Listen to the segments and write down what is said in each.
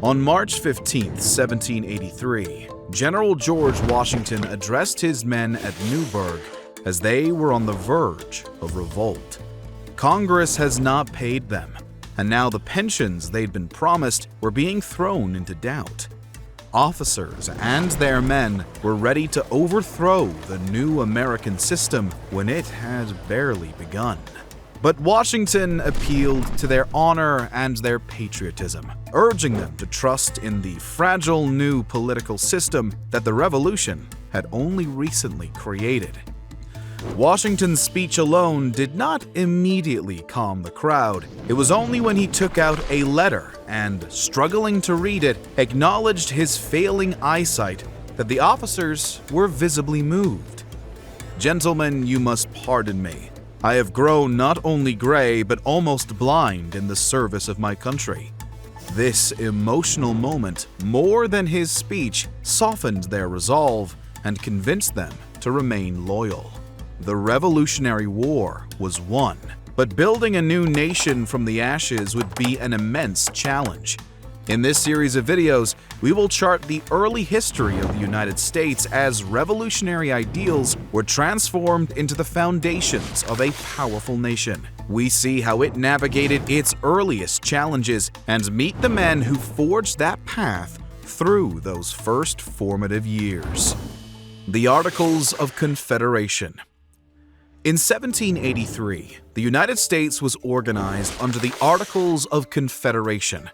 On March 15, 1783, General George Washington addressed his men at Newburgh as they were on the verge of revolt. Congress has not paid them, and now the pensions they'd been promised were being thrown into doubt. Officers and their men were ready to overthrow the new American system when it had barely begun. But Washington appealed to their honor and their patriotism, urging them to trust in the fragile new political system that the Revolution had only recently created. Washington's speech alone did not immediately calm the crowd. It was only when he took out a letter and, struggling to read it, acknowledged his failing eyesight that the officers were visibly moved. "Gentlemen, you must pardon me. I have grown not only gray but almost blind in the service of my country." This emotional moment, more than his speech, softened their resolve and convinced them to remain loyal. The Revolutionary War was won, but building a new nation from the ashes would be an immense challenge. In this series of videos, we will chart the early history of the United States as revolutionary ideals were transformed into the foundations of a powerful nation. We see how it navigated its earliest challenges and meet the men who forged that path through those first formative years. The Articles of Confederation. In 1783, the United States was organized under the Articles of Confederation.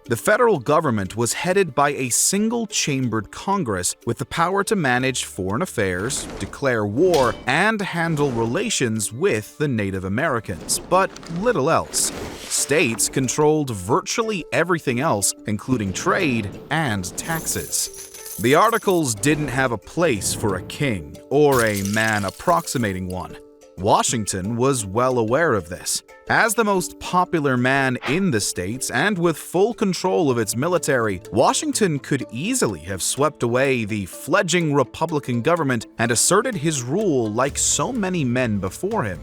The federal government was headed by a single-chambered Congress with the power to manage foreign affairs, declare war, and handle relations with the Native Americans, but little else. States controlled virtually everything else, including trade and taxes. The Articles didn't have a place for a king or a man approximating one. Washington was well aware of this. As the most popular man in the states and with full control of its military, Washington could easily have swept away the fledgling Republican government and asserted his rule like so many men before him.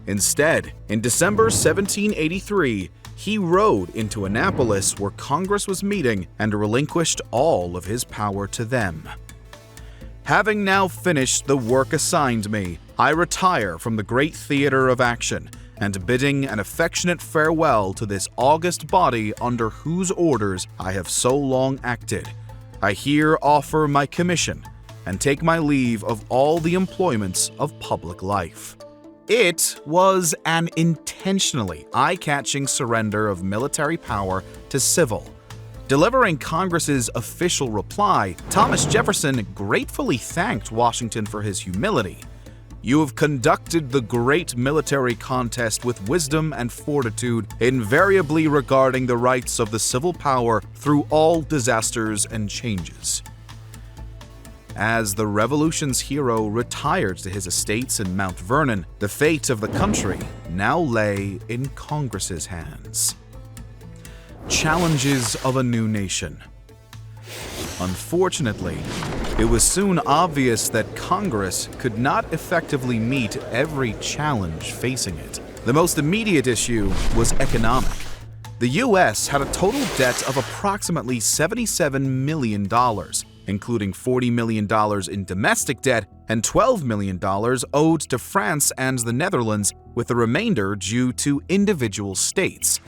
Instead, in December 1783, he rode into Annapolis where Congress was meeting and relinquished all of his power to them. "Having now finished the work assigned me, I retire from the great theater of action, and bidding an affectionate farewell to this august body under whose orders I have so long acted, I here offer my commission and take my leave of all the employments of public life." It was an intentionally eye-catching surrender of military power to civil. Delivering Congress's official reply, Thomas Jefferson gratefully thanked Washington for his humility. "You have conducted the great military contest with wisdom and fortitude, invariably regarding the rights of the civil power through all disasters and changes." As the Revolution's hero retired to his estates in Mount Vernon, the fate of the country now lay in Congress's hands. Challenges of a new nation. Unfortunately, it was soon obvious that Congress could not effectively meet every challenge facing it. The most immediate issue was economic. The U.S. had a total debt of approximately $77 million, including $40 million in domestic debt and $12 million owed to France and the Netherlands, with the remainder due to individual states.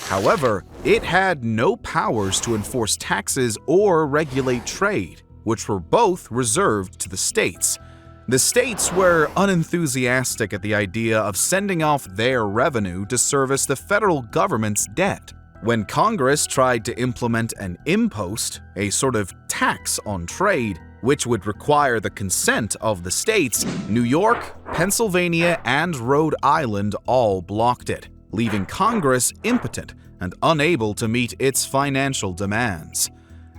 However, it had no powers to enforce taxes or regulate trade, which were both reserved to the states. The states were unenthusiastic at the idea of sending off their revenue to service the federal government's debt. When Congress tried to implement an impost, a sort of tax on trade, which would require the consent of the states, New York, Pennsylvania, and Rhode Island all blocked it, leaving Congress impotent and unable to meet its financial demands.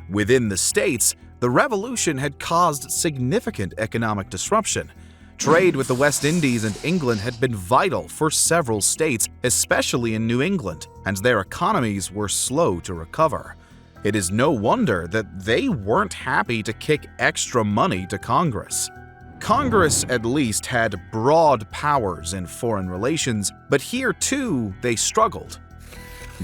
Within the states, the Revolution had caused significant economic disruption. Trade with the West Indies and England had been vital for several states, especially in New England, and their economies were slow to recover. It is no wonder that they weren't happy to kick extra money to Congress. Congress at least had broad powers in foreign relations, but here too they struggled.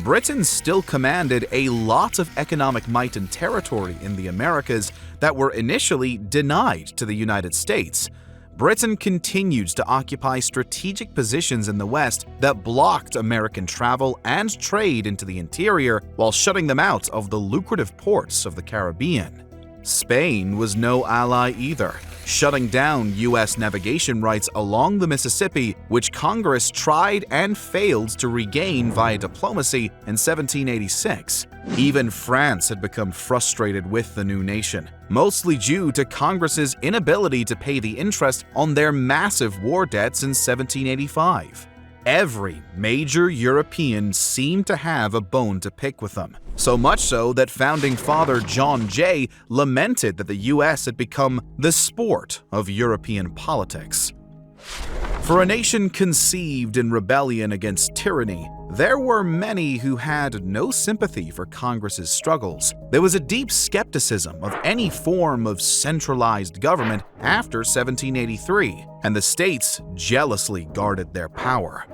Britain still commanded a lot of economic might and territory in the Americas that were initially denied to the United States. Britain continued to occupy strategic positions in the West that blocked American travel and trade into the interior while shutting them out of the lucrative ports of the Caribbean. Spain was no ally either, shutting down U.S. navigation rights along the Mississippi, which Congress tried and failed to regain via diplomacy in 1786. Even France had become frustrated with the new nation, mostly due to Congress's inability to pay the interest on their massive war debts in 1785. Every major European seemed to have a bone to pick with them, so much so that founding father John Jay lamented that the US had become the sport of European politics. For a nation conceived in rebellion against tyranny, there were many who had no sympathy for Congress's struggles. There was a deep skepticism of any form of centralized government after 1783, and the states jealously guarded their power.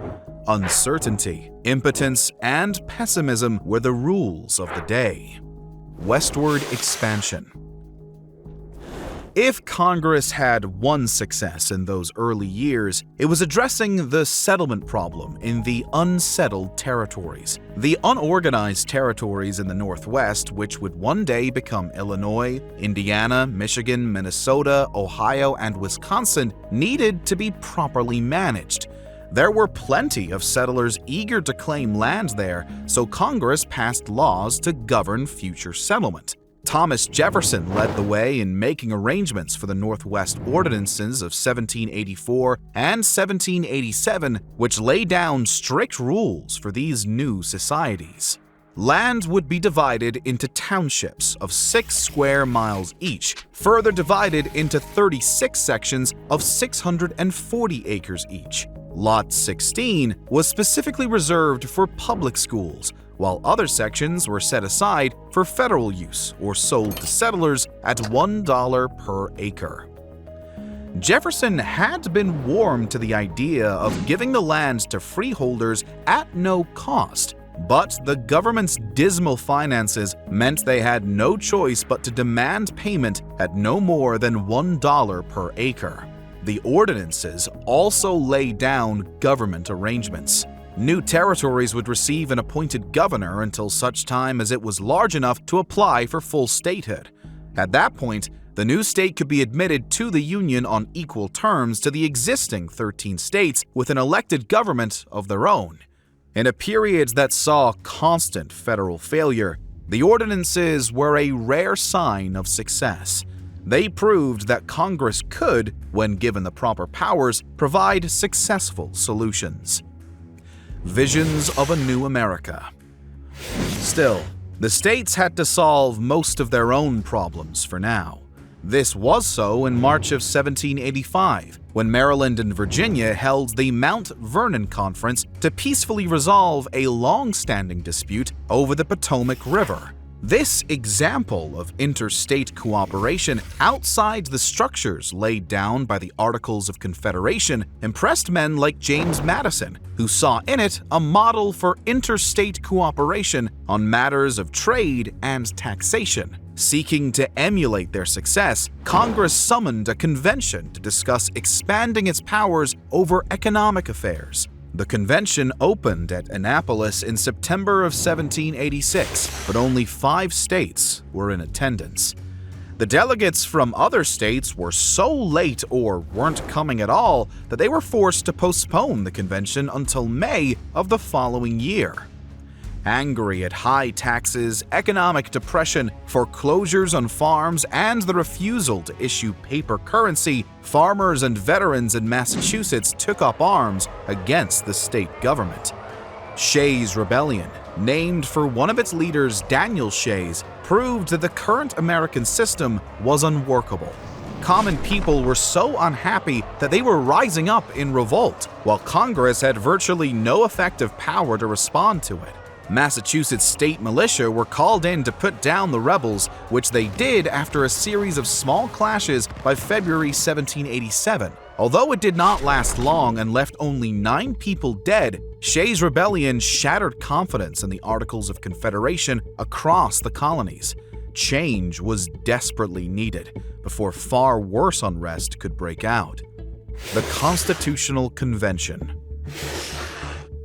Uncertainty, impotence, and pessimism were the rules of the day. Westward Expansion. If Congress had one success in those early years, it was addressing the settlement problem in the unsettled territories. The unorganized territories in the Northwest, which would one day become Illinois, Indiana, Michigan, Minnesota, Ohio, and Wisconsin, needed to be properly managed. There were plenty of settlers eager to claim land there, so Congress passed laws to govern future settlement. Thomas Jefferson led the way in making arrangements for the Northwest Ordinances of 1784 and 1787, which laid down strict rules for these new societies. Land would be divided into townships of 6 square miles each, further divided into 36 sections of 640 acres each. Lot 16 was specifically reserved for public schools, while other sections were set aside for federal use or sold to settlers at $1 per acre. Jefferson had been warmed to the idea of giving the land to freeholders at no cost, but the government's dismal finances meant they had no choice but to demand payment at no more than $1 per acre. The ordinances also laid down government arrangements. New territories would receive an appointed governor until such time as it was large enough to apply for full statehood. At that point, the new state could be admitted to the Union on equal terms to the existing 13 states with an elected government of their own. In a period that saw constant federal failure, the ordinances were a rare sign of success. They proved that Congress could, when given the proper powers, provide successful solutions. Visions of a new America. Still, the states had to solve most of their own problems for now. This was so in March of 1785, when Maryland and Virginia held the Mount Vernon Conference to peacefully resolve a long-standing dispute over the Potomac River. This example of interstate cooperation outside the structures laid down by the Articles of Confederation impressed men like James Madison, who saw in it a model for interstate cooperation on matters of trade and taxation. Seeking to emulate their success, Congress summoned a convention to discuss expanding its powers over economic affairs. The convention opened at Annapolis in September of 1786, but only 5 states were in attendance. The delegates from other states were so late or weren't coming at all that they were forced to postpone the convention until May of the following year. Angry at high taxes, economic depression, foreclosures on farms, and the refusal to issue paper currency, farmers and veterans in Massachusetts took up arms against the state government. Shays' Rebellion, named for one of its leaders, Daniel Shays, proved that the current American system was unworkable. Common people were so unhappy that they were rising up in revolt, while Congress had virtually no effective power to respond to it. Massachusetts state militia were called in to put down the rebels, which they did after a series of small clashes by February 1787. Although it did not last long and left only 9 people dead, Shays' rebellion shattered confidence in the Articles of Confederation across the colonies. Change was desperately needed before far worse unrest could break out. The Constitutional Convention.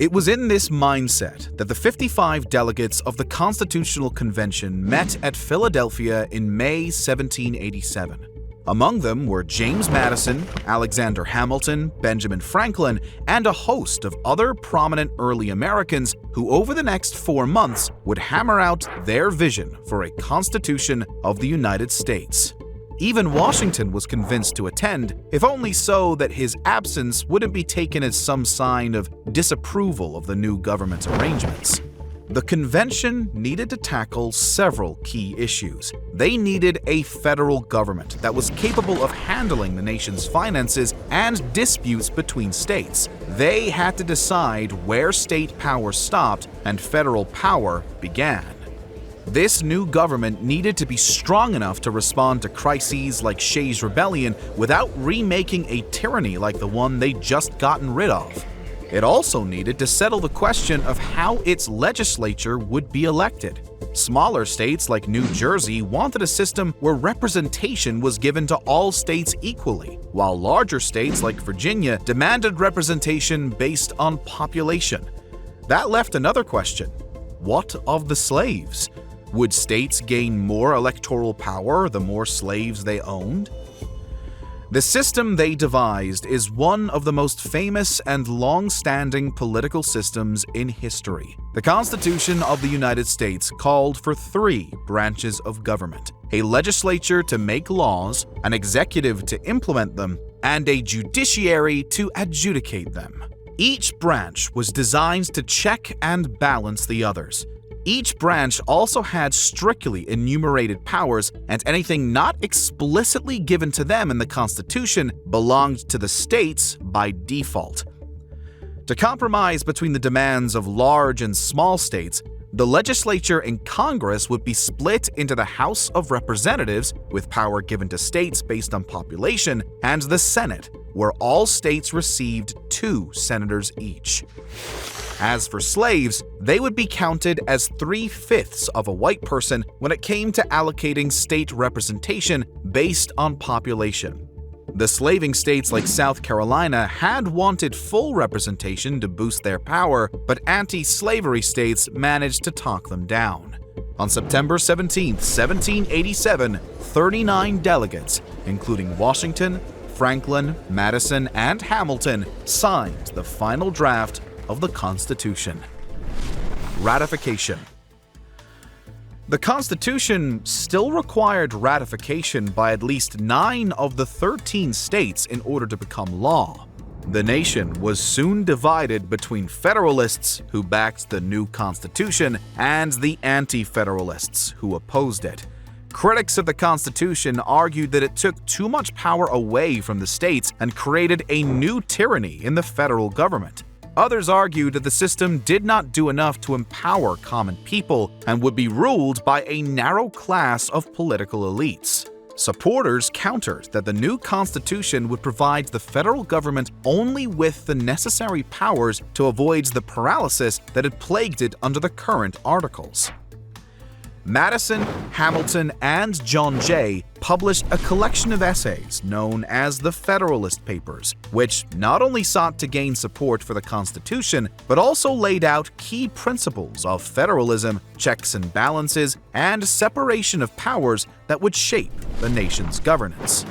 It was in this mindset that the 55 delegates of the Constitutional Convention met at Philadelphia in May 1787. Among them were James Madison, Alexander Hamilton, Benjamin Franklin, and a host of other prominent early Americans who over the next 4 months would hammer out their vision for a Constitution of the United States. Even Washington was convinced to attend, if only so that his absence wouldn't be taken as some sign of disapproval of the new government arrangements. The convention needed to tackle several key issues. They needed a federal government that was capable of handling the nation's finances and disputes between states. They had to decide where state power stopped and federal power began. This new government needed to be strong enough to respond to crises like Shays' Rebellion without remaking a tyranny like the one they'd just gotten rid of. It also needed to settle the question of how its legislature would be elected. Smaller states like New Jersey wanted a system where representation was given to all states equally, while larger states like Virginia demanded representation based on population. That left another question. What of the slaves? Would states gain more electoral power the more slaves they owned? The system they devised is one of the most famous and long-standing political systems in history. The Constitution of the United States called for 3 branches of government: a legislature to make laws, an executive to implement them, and a judiciary to adjudicate them. Each branch was designed to check and balance the others. Each branch also had strictly enumerated powers, and anything not explicitly given to them in the Constitution belonged to the states by default. To compromise between the demands of large and small states, the legislature and Congress would be split into the House of Representatives, with power given to states based on population, and the Senate, where all states received 2 senators each. As for slaves, they would be counted as 3/5 of a white person when it came to allocating state representation based on population. The slaving states like South Carolina had wanted full representation to boost their power, but anti-slavery states managed to talk them down. On September 17, 1787, 39 delegates, including Washington, Franklin, Madison, and Hamilton, signed the final draft of the Constitution. Ratification. The Constitution still required ratification by at least 9 of the 13 states in order to become law. The nation was soon divided between Federalists, who backed the new Constitution, and the Anti-Federalists, who opposed it. Critics of the Constitution argued that it took too much power away from the states and created a new tyranny in the federal government. Others argued that the system did not do enough to empower common people and would be ruled by a narrow class of political elites. Supporters countered that the new Constitution would provide the federal government only with the necessary powers to avoid the paralysis that had plagued it under the current articles. Madison, Hamilton, and John Jay published a collection of essays known as the Federalist Papers, which not only sought to gain support for the Constitution, but also laid out key principles of federalism, checks and balances, and separation of powers that would shape the nation's governance.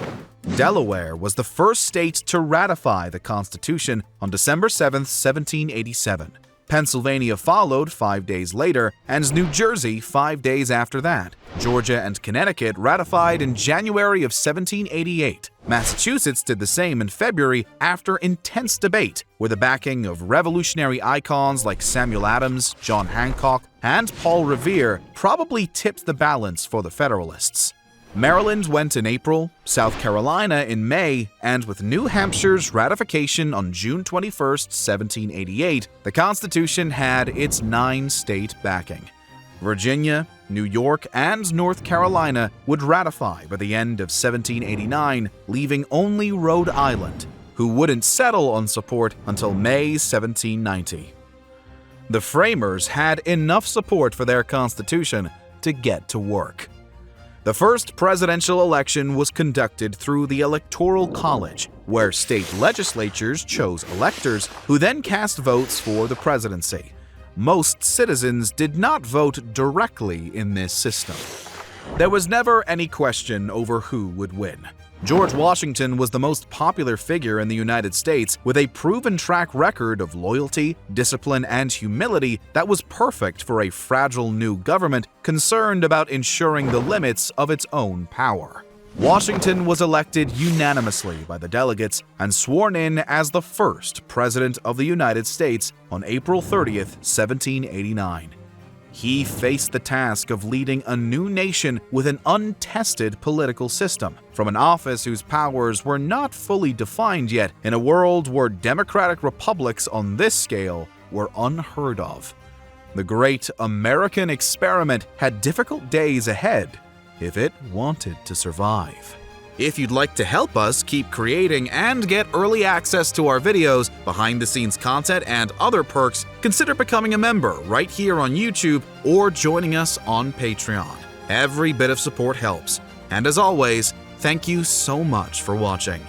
Delaware was the first state to ratify the Constitution on December 7, 1787. Pennsylvania followed 5 days later, and New Jersey 5 days after that. Georgia and Connecticut ratified in January of 1788. Massachusetts did the same in February after intense debate, with the backing of revolutionary icons like Samuel Adams, John Hancock, and Paul Revere probably tipped the balance for the Federalists. Maryland went in April, South Carolina in May, and with New Hampshire's ratification on June 21, 1788, the Constitution had its 9-state backing. Virginia, New York, and North Carolina would ratify by the end of 1789, leaving only Rhode Island, who wouldn't settle on support until May 1790. The framers had enough support for their constitution to get to work. The first presidential election was conducted through the Electoral College, where state legislatures chose electors who then cast votes for the presidency. Most citizens did not vote directly in this system. There was never any question over who would win. George Washington was the most popular figure in the United States, with a proven track record of loyalty, discipline, and humility that was perfect for a fragile new government concerned about ensuring the limits of its own power. Washington was elected unanimously by the delegates and sworn in as the first President of the United States on April 30th, 1789. He faced the task of leading a new nation with an untested political system, from an office whose powers were not fully defined yet in a world where democratic republics on this scale were unheard of. The great American experiment had difficult days ahead if it wanted to survive. If you'd like to help us keep creating and get early access to our videos, behind-the-scenes content, and other perks, consider becoming a member right here on YouTube or joining us on Patreon. Every bit of support helps. And as always, thank you so much for watching.